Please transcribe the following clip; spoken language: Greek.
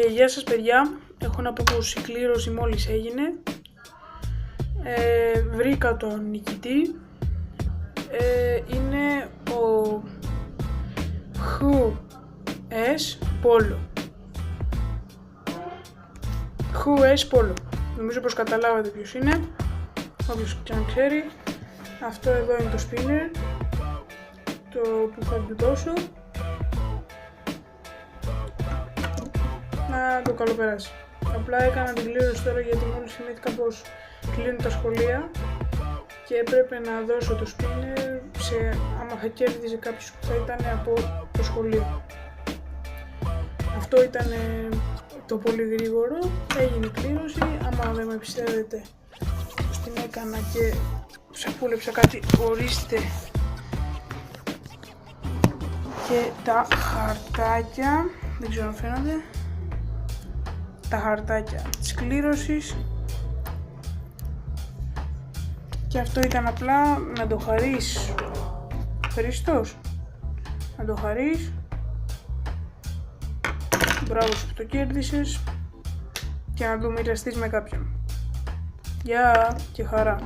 Και γεια σας παιδιά, έχω να πω πως η κλήρωση μόλις έγινε. Βρήκα τον νικητή. Είναι ο HS Polo. HS Polo. Νομίζω πως καταλάβατε ποιος είναι. Όποιος και αν ξέρει. Αυτό εδώ είναι το spinner, το που θα του δώσω. Να το καλοπεράσει. Απλά έκανα την κλήρωση τώρα γιατί μόλις θυμήθηκα πως κλείνουν τα σχολεία και έπρεπε να δώσω το spinner άμα θα κέρδιζε κάποιος που θα ήταν από το σχολείο. Αυτό ήταν το πολύ γρήγορο, έγινε η κλήρωση. Άμα δεν με πιστεύετε πως την έκανα και ψαχούλεψα κάτι, ορίστε και τα χαρτάκια, δεν ξέρω αν φαίνονται, τα χαρτάκια της κλήρωσης. Και αυτό ήταν απλά να το χαρείς, Χριστός, να το χαρείς. Μπράβο σου που το κέρδισες και να το μοιραστείς με κάποιον. Γεια και χαρά.